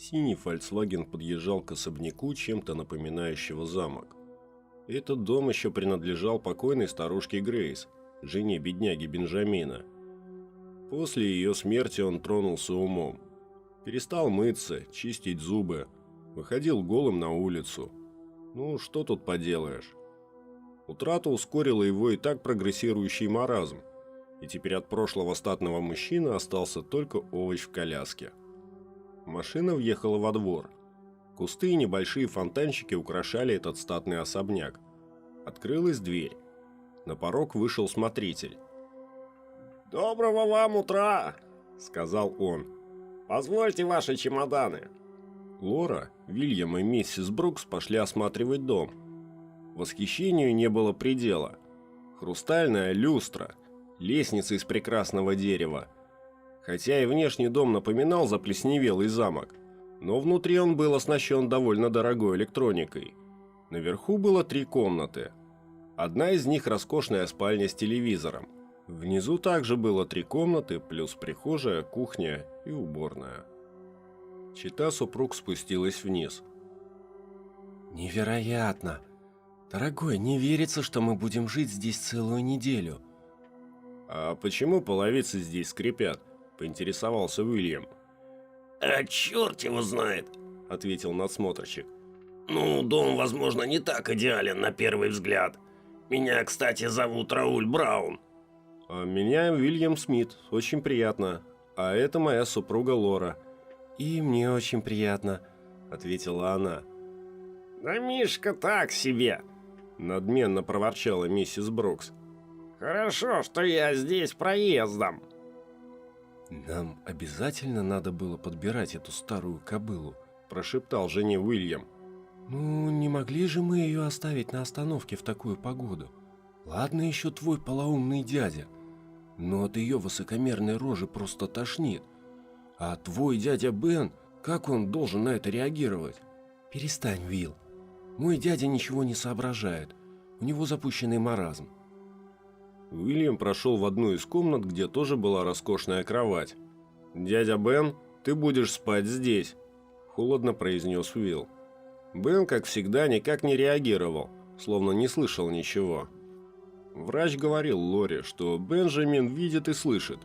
Синий «Фольксваген» подъезжал к особняку, чем-то напоминающего замок. Этот дом еще принадлежал покойной старушке Грейс, жене бедняги Бенджамина. После ее смерти он тронулся умом. Перестал мыться, чистить зубы, выходил голым на улицу. Ну, что тут поделаешь? Утрата ускорила его и так прогрессирующий маразм, и теперь от прошлого статного мужчины остался только овощ в коляске. Машина въехала во двор. Кусты и небольшие фонтанчики украшали этот статный особняк. Открылась дверь. На порог вышел смотритель. «Доброго вам утра!» – сказал он. «Позвольте ваши чемоданы». Лора, Вильям и миссис Брукс пошли осматривать дом. Восхищению не было предела. Хрустальная люстра, лестница из прекрасного дерева. Хотя и внешний дом напоминал заплесневелый замок, но внутри он был оснащен довольно дорогой электроникой. Наверху было 3 комнаты. Одна из них роскошная спальня с телевизором. Внизу также было 3 комнаты, плюс прихожая, кухня и уборная. Чета супруг спустилась вниз. «Невероятно! Дорогой, не верится, что мы будем жить здесь целую неделю». «А почему половицы здесь скрипят?» – поинтересовался Уильям. «А черт его знает», – ответил надсмотрщик. «Ну, дом, возможно, не так идеален на первый взгляд. Меня, кстати, зовут Рауль Браун». «А меня Уильям Смит. Очень приятно. А это моя супруга Лора». «И мне очень приятно», – ответила она. «Да Мишка так себе», – надменно проворчала миссис Брукс. «Хорошо, что я здесь проездом». «Нам обязательно надо было подбирать эту старую кобылу», – прошептал жене Уильям. «Ну, не могли же мы ее оставить на остановке в такую погоду? Ладно еще твой полоумный дядя, но от ее высокомерной рожи просто тошнит. А твой дядя Бен, как он должен на это реагировать?» «Перестань, Уилл. Мой дядя ничего не соображает. У него запущенный маразм». Уильям прошел в одну из комнат, где тоже была роскошная кровать. «Дядя Бен, ты будешь спать здесь», – холодно произнес Уилл. Бен, как всегда, никак не реагировал, словно не слышал ничего. Врач говорил Лоре, что Бенджамин видит и слышит,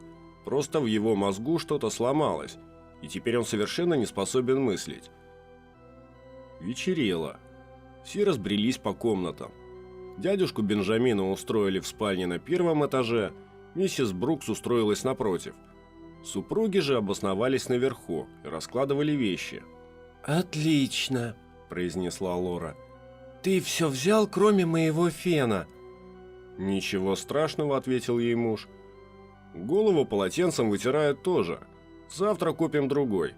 просто в его мозгу что-то сломалось, и теперь он совершенно не способен мыслить. Вечерело. Все разбрелись по комнатам. Дядюшку Бенджамина устроили в спальне на 1-м этаже, миссис Брукс устроилась напротив. Супруги же обосновались наверху и раскладывали вещи. «Отлично», – произнесла Лора. «Ты все взял, кроме моего фена». «Ничего страшного», – ответил ей муж. «Голову полотенцем вытирают тоже. Завтра купим другой».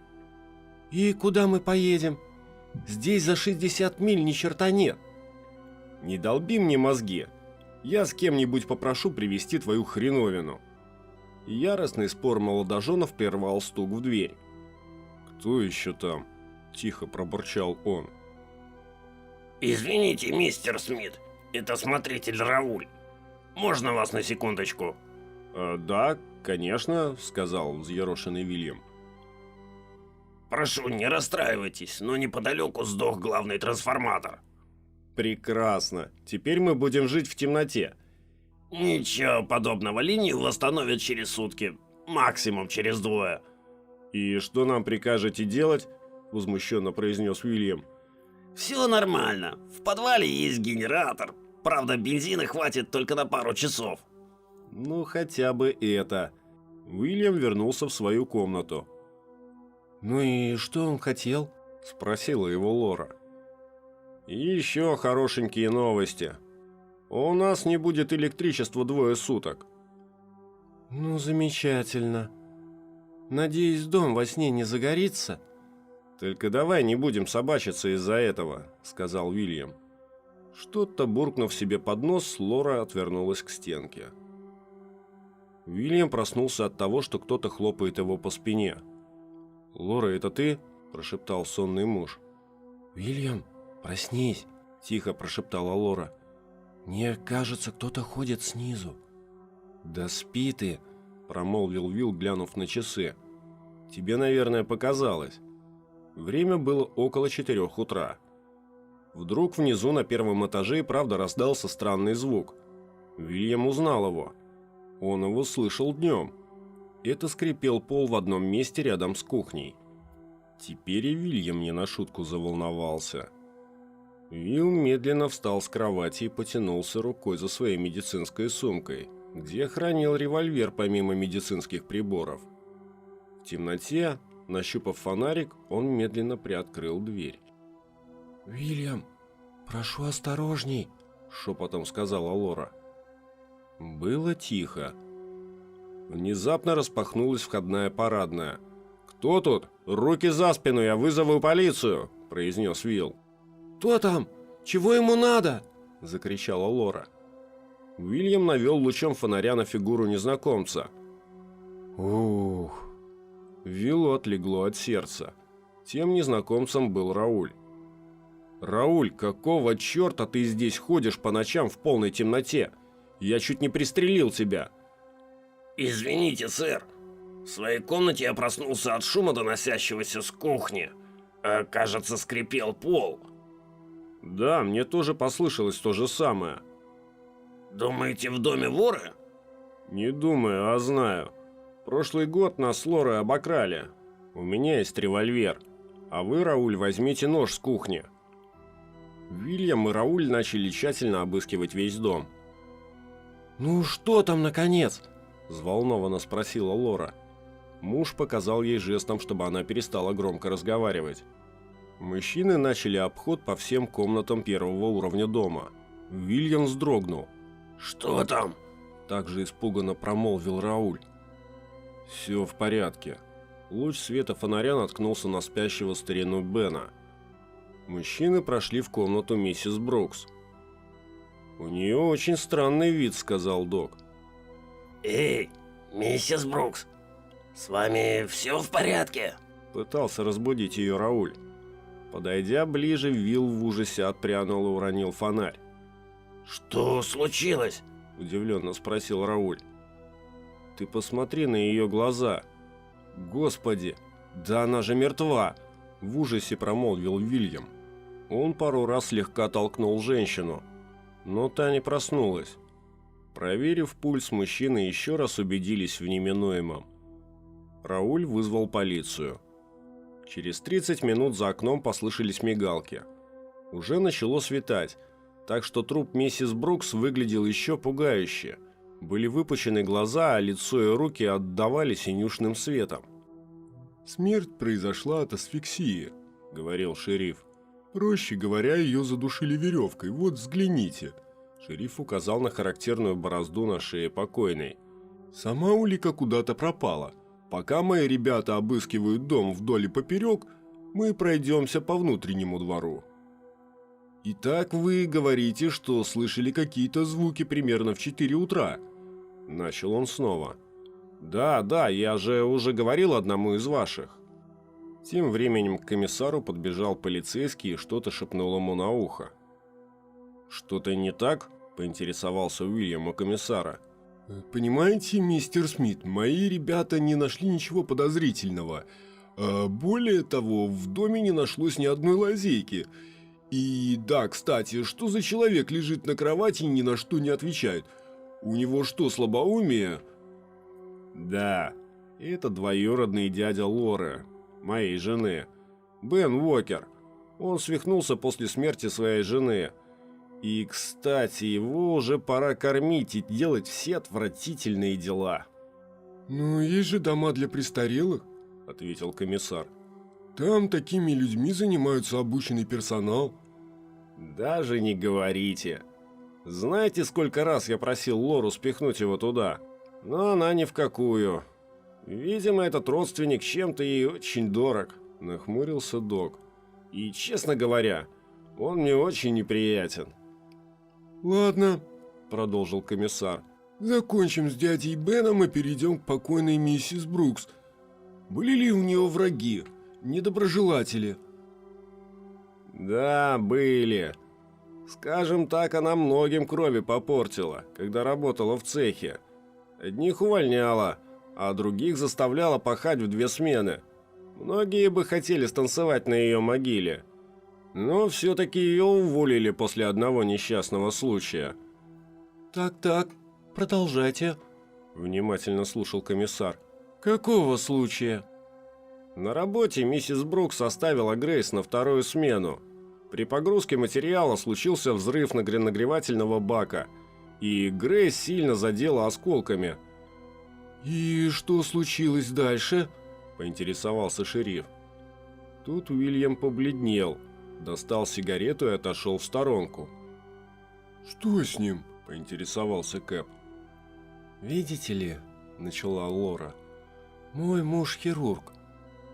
«И куда мы поедем? Здесь за 60 миль ни черта нет». «Не долби мне мозги. Я с кем-нибудь попрошу привезти твою хреновину». Яростный спор молодоженов прервал стук в дверь. «Кто еще там?» – тихо пробурчал он. «Извините, мистер Смит, это смотритель Рауль. Можно вас на секундочку?» «Да, конечно», – сказал взъерошенный Вильям. «Прошу, не расстраивайтесь, но неподалеку сдох главный трансформатор». «Прекрасно. Теперь мы будем жить в темноте». «Ничего подобного, линию восстановят через сутки, максимум через 2». «И что нам прикажете делать?» – возмущенно произнес Уильям. «Все нормально. В подвале есть генератор. Правда, бензина хватит только на пару часов». «Ну, хотя бы это». Уильям вернулся в свою комнату. «Ну и что он хотел?» – спросила его Лора. «И еще хорошенькие новости. У нас не будет электричества 2 суток». «Ну, замечательно. Надеюсь, дом во сне не загорится?» «Только давай не будем собачиться из-за этого», – сказал Уильям. Что-то буркнув себе под нос, Лора отвернулась к стенке. Уильям проснулся от того, что кто-то хлопает его по спине. «Лора, это ты?» – прошептал сонный муж. «Уильям, проснись!» – тихо прошептала Лора. «Мне кажется, кто-то ходит снизу». «Да спи ты!» – промолвил Уилл, глянув на часы. «Тебе, наверное, показалось». Время было около 4 утра. Вдруг внизу на первом этаже и правда раздался странный звук. Уильям узнал его. Он его слышал днем. Это скрипел пол в одном месте рядом с кухней. Теперь и Уильям не на шутку заволновался. Уилл медленно встал с кровати и потянулся рукой за своей медицинской сумкой, где хранил револьвер помимо медицинских приборов. В темноте, нащупав фонарик, он медленно приоткрыл дверь. «Уильям, прошу осторожней», — шепотом сказала Лора. Было тихо. Внезапно распахнулась входная парадная. «Кто тут? Руки за спину, я вызову полицию!» – произнес Уилл. «Кто там? Чего ему надо?» – закричала Лора. Уильям навел лучом фонаря на фигуру незнакомца. Ух! Виллу отлегло от сердца. Тем незнакомцем был Рауль. «Рауль, какого черта ты здесь ходишь по ночам в полной темноте? Я чуть не пристрелил тебя!» «Извините, сэр. В своей комнате я проснулся от шума, доносящегося с кухни. Кажется, скрипел пол». «Да, мне тоже послышалось то же самое». «Думаете, в доме воры?» «Не думаю, а знаю. Прошлый год нас с Лорой обокрали. У меня есть револьвер. А вы, Рауль, возьмите нож с кухни». Уильям и Рауль начали тщательно обыскивать весь дом. «Ну что там, наконец?» – взволнованно спросила Лора. Муж показал ей жестом, чтобы она перестала громко разговаривать. Мужчины начали обход по всем комнатам первого уровня дома. Уильям вздрогнул. «Что там?» – также испуганно промолвил Рауль. «Все в порядке». Луч света фонаря наткнулся на спящего старину Бена. Мужчины прошли в комнату миссис Брукс. «У нее очень странный вид», – сказал док. «Эй, миссис Брукс, с вами все в порядке?» Пытался разбудить ее Рауль. Подойдя ближе, Уилл в ужасе отпрянул и уронил фонарь. «Что случилось?» – удивленно спросил Рауль. «Ты посмотри на ее глаза. Господи, да она же мертва!» – в ужасе промолвил Уильям. Он пару раз слегка толкнул женщину, но та не проснулась. Проверив пульс, мужчины еще раз убедились в неминуемом. Рауль вызвал полицию. Через 30 минут за окном послышались мигалки. Уже начало светать, так что труп миссис Брукс выглядел еще пугающе. Были выпучены глаза, а лицо и руки отдавали синюшным светом. «Смерть произошла от асфиксии», — говорил шериф. «Проще говоря, ее задушили веревкой. Вот, взгляните». Шериф указал на характерную борозду на шее покойной. «Сама улика куда-то пропала. Пока мои ребята обыскивают дом вдоль и поперек, мы пройдемся по внутреннему двору». «Итак, вы говорите, что слышали какие-то звуки примерно в 4 утра?» Начал он снова. «Да, я же уже говорил одному из ваших». Тем временем к комиссару подбежал полицейский и что-то шепнул ему на ухо. «Что-то не так?» – поинтересовался Уильям у комиссара. «Понимаете, мистер Смит, мои ребята не нашли ничего подозрительного. Более того, в доме не нашлось ни одной лазейки. И да, кстати, что за человек лежит на кровати и ни на что не отвечает? У него что, слабоумие?» «Да, это двоюродный дядя Лоры, моей жены, Бен Уокер. Он свихнулся после смерти своей жены. И, кстати, его уже пора кормить и делать все отвратительные дела». «Ну, есть же дома для престарелых», — ответил комиссар. «Там такими людьми занимаются обученный персонал». «Даже не говорите. Знаете, сколько раз я просил Лору спихнуть его туда? Но она ни в какую. Видимо, этот родственник чем-то ей очень дорог», — нахмурился док. «И, честно говоря, он мне очень неприятен». «Ладно», — продолжил комиссар. «Закончим с дядей Беном и перейдем к покойной миссис Брукс. Были ли у нее враги, недоброжелатели?» «Да, были. Скажем так, она многим крови попортила, когда работала в цехе. Одних увольняла, а других заставляла пахать в 2 смены. Многие бы хотели станцевать на ее могиле, но все-таки ее уволили после одного несчастного случая. Так, продолжайте. Внимательно слушал комиссар. Какого случая? На работе миссис Брукс оставила Грейс на вторую смену. При погрузке материала случился взрыв нагревательного бака, и Грейс сильно задела осколками. «И что случилось дальше?» – поинтересовался шериф. Тут Уильям побледнел, достал сигарету и отошел в сторонку. «Что с ним?» – поинтересовался Кэп. «Видите ли», – начала Лора, – «мой муж хирург.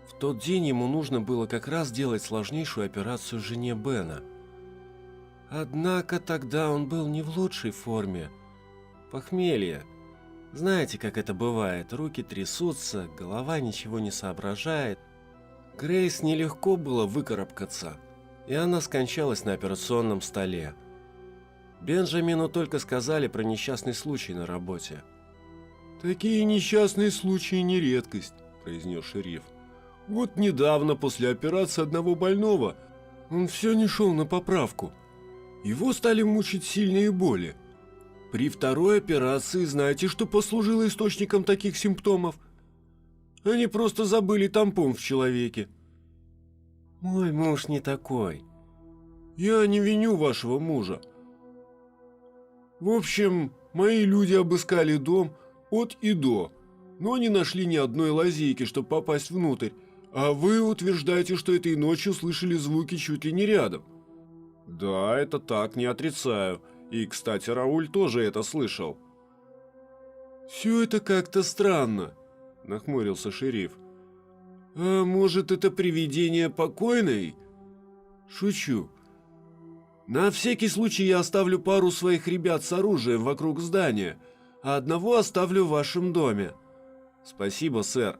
В тот день ему нужно было как раз делать сложнейшую операцию жене Бена. Однако тогда он был не в лучшей форме. Похмелье. Знаете, как это бывает, руки трясутся, голова ничего не соображает. Грейс нелегко было выкарабкаться, и она скончалась на операционном столе. Бенджамину только сказали про несчастный случай на работе». «Такие несчастные случаи не редкость», – произнес шериф. «Вот недавно, после операции одного больного, он все не шел на поправку. Его стали мучить сильные боли. При второй операции знаете, что послужило источником таких симптомов? Они просто забыли тампон в человеке». «Мой муж не такой». «Я не виню вашего мужа. В общем, мои люди обыскали дом от и до, но не нашли ни одной лазейки, чтобы попасть внутрь. А вы утверждаете, что этой ночью слышали звуки чуть ли не рядом». «Да, это так, не отрицаю. И, кстати, Рауль тоже это слышал». «Все это как-то странно», – нахмурился шериф. «А может, это привидение покойной?» «Шучу. На всякий случай я оставлю пару своих ребят с оружием вокруг здания, а одного оставлю в вашем доме». «Спасибо, сэр».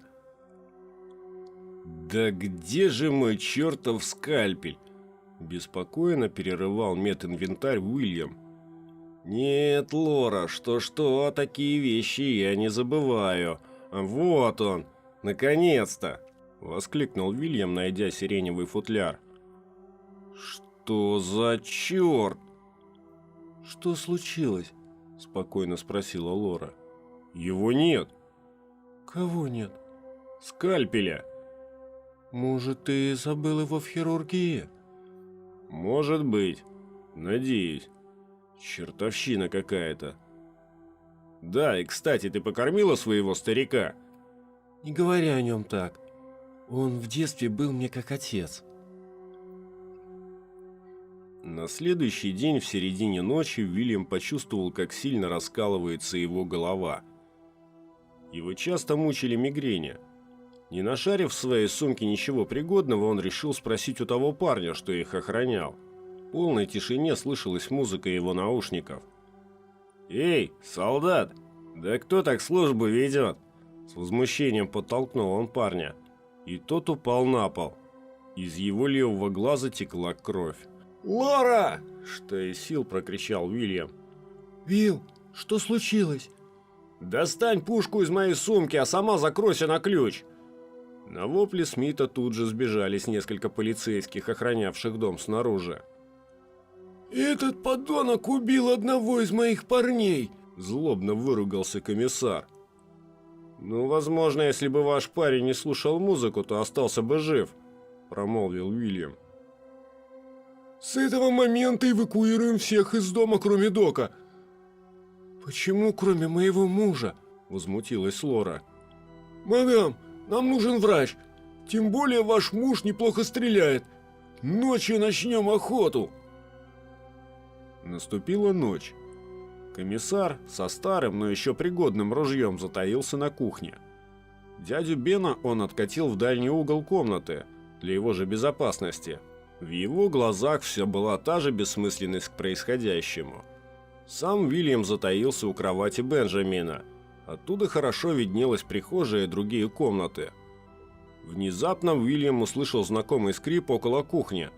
«Да где же мой чертов скальпель?» – беспокойно перерывал мединвентарь Уильям. «Нет, Лора, что, такие вещи я не забываю. Вот он, наконец-то!» – воскликнул Уильям, найдя сиреневый футляр. «Что за черт?» «Что случилось?» – спокойно спросила Лора. «Его нет». «Кого нет?» «Скальпеля». «Может, ты забыл его в хирургии?» «Может быть. Надеюсь. Чертовщина какая-то. Да, и, кстати, ты покормила своего старика?» «Не говори о нем так. Он в детстве был мне как отец». На следующий день в середине ночи Уильям почувствовал, как сильно раскалывается его голова. Его часто мучили мигрени. Не нашарив в своей сумке ничего пригодного, он решил спросить у того парня, что их охранял. В полной тишине слышалась музыка его наушников. «Эй, солдат, да кто так службу ведет?» С возмущением подтолкнул он парня, и тот упал на пол. Из его левого глаза текла кровь. «Лора!» – что из сил прокричал Уильям. «Вилл, что случилось?» «Достань пушку из моей сумки, а сама закройся на ключ!» На вопли Смита тут же сбежались несколько полицейских, охранявших дом снаружи. «Этот подонок убил одного из моих парней!» – злобно выругался комиссар. «Ну, возможно, если бы ваш парень не слушал музыку, то остался бы жив», – промолвил Уильям. «С этого момента эвакуируем всех из дома, кроме Дока». «Почему кроме моего мужа?» – возмутилась Лора. «Мадам, нам нужен врач. Тем более ваш муж неплохо стреляет. Ночью начнем охоту». Наступила ночь. Комиссар со старым, но еще пригодным ружьем затаился на кухне. Дядю Бена он откатил в дальний угол комнаты, для его же безопасности. В его глазах все была та же бессмысленность к происходящему. Сам Уильям затаился у кровати Бенджамина. Оттуда хорошо виднелась прихожая и другие комнаты. Внезапно Уильям услышал знакомый скрип около кухни.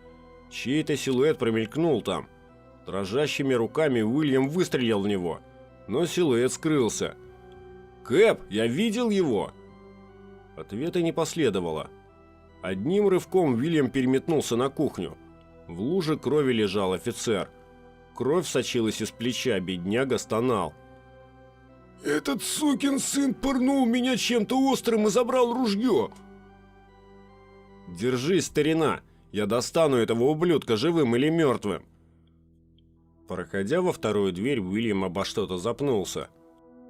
Чей-то силуэт промелькнул там. Дрожащими руками Уильям выстрелил в него, но силуэт скрылся. «Кэп, я видел его!» Ответа не последовало. Одним рывком Уильям переметнулся на кухню. В луже крови лежал офицер. Кровь сочилась из плеча, бедняга стонал. «Этот сукин сын пырнул меня чем-то острым и забрал ружье!» «Держись, старина! Я достану этого ублюдка живым или мертвым!» Проходя во вторую дверь, Уильям обо что-то запнулся.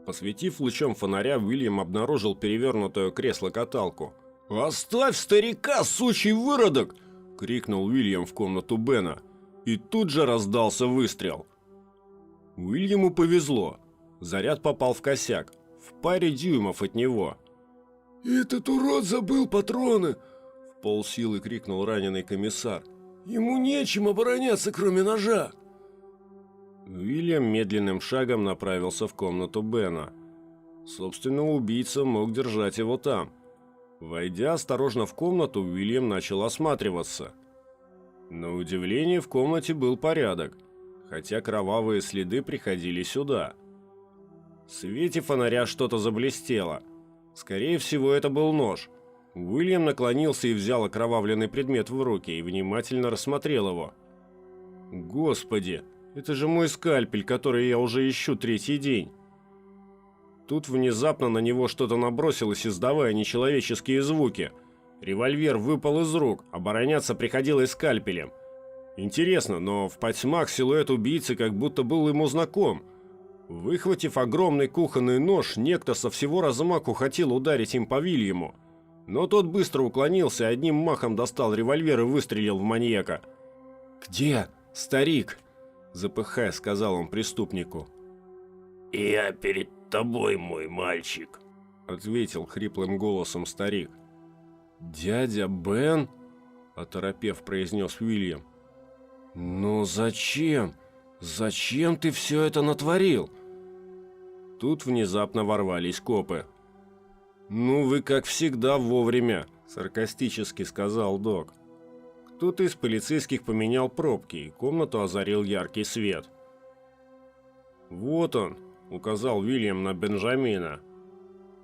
Посветив лучом фонаря, Уильям обнаружил перевернутое кресло-каталку. «Оставь старика, сучий выродок!» — крикнул Уильям в комнату Бена. И тут же раздался выстрел. Уильяму повезло. Заряд попал в косяк, в паре дюймов от него. «Этот урод забыл патроны!» — в полсилы крикнул раненый комиссар. «Ему нечем обороняться, кроме ножа!» Уильям медленным шагом направился в комнату Бена. Собственно, убийца мог держать его там. Войдя осторожно в комнату, Уильям начал осматриваться. На удивление, в комнате был порядок, хотя кровавые следы приходили сюда. В свете фонаря что-то заблестело. Скорее всего, это был нож. Уильям наклонился и взял окровавленный предмет в руки и внимательно рассмотрел его. «Господи, это же мой скальпель, который я уже ищу третий день!» Тут внезапно на него что-то набросилось, издавая нечеловеческие звуки. Револьвер выпал из рук, обороняться приходилось скальпелем. Интересно, но в потьмах силуэт убийцы как будто был ему знаком. Выхватив огромный кухонный нож, некто со всего размаху хотел ударить им по Вильяму. Но тот быстро уклонился, одним махом достал револьвер и выстрелил в маньяка. «Где старик?» – запыхаясь, сказал он преступнику. «Я перед тобой, мой мальчик», – ответил хриплым голосом старик. «Дядя Бен?» – оторопев, произнес Уильям. «Ну зачем? Зачем ты все это натворил?» Тут внезапно ворвались копы. «Ну вы, как всегда, вовремя», – саркастически сказал док. Кто-то из полицейских поменял пробки, и комнату озарил яркий свет. «Вот он», – указал Уильям на Бенджамина.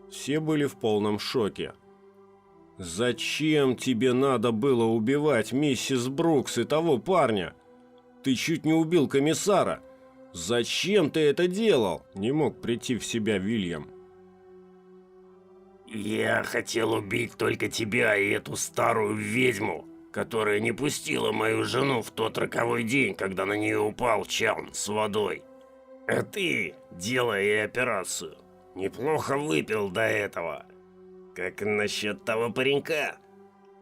Все были в полном шоке. «Зачем тебе надо было убивать миссис Брукс и того парня? Ты чуть не убил комиссара. Зачем ты это делал?» – не мог прийти в себя Уильям. «Я хотел убить только тебя и эту старую ведьму, которая не пустила мою жену в тот роковой день, когда на нее упал чан с водой. А ты, делая ей операцию, неплохо выпил до этого. Как насчет того паренька?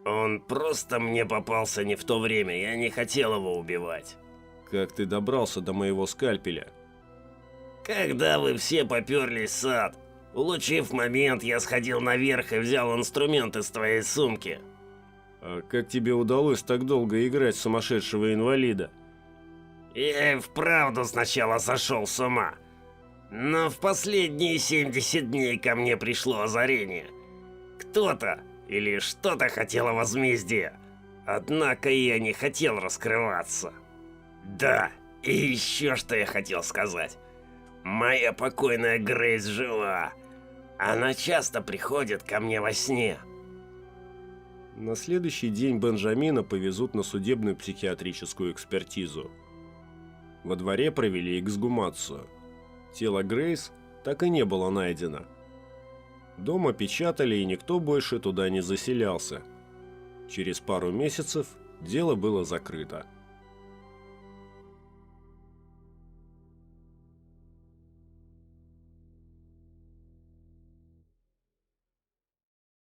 Он просто мне попался не в то время, я не хотел его убивать». «Как ты добрался до моего скальпеля?» «Когда вы все поперлись в сад, улучив момент, я сходил наверх и взял инструмент из твоей сумки». «А как тебе удалось так долго играть сумасшедшего инвалида?» «Я и вправду сначала сошел с ума. Но в последние 70 дней ко мне пришло озарение. Кто-то или что-то хотело возмездия. Однако я не хотел раскрываться. Да, и еще что я хотел сказать. Моя покойная Грейс жива. Она часто приходит ко мне во сне». На следующий день Бенджамина повезут на судебную психиатрическую экспертизу. Во дворе провели эксгумацию. Тело Грейс так и не было найдено. Дом опечатали, и никто больше туда не заселялся. Через пару месяцев дело было закрыто.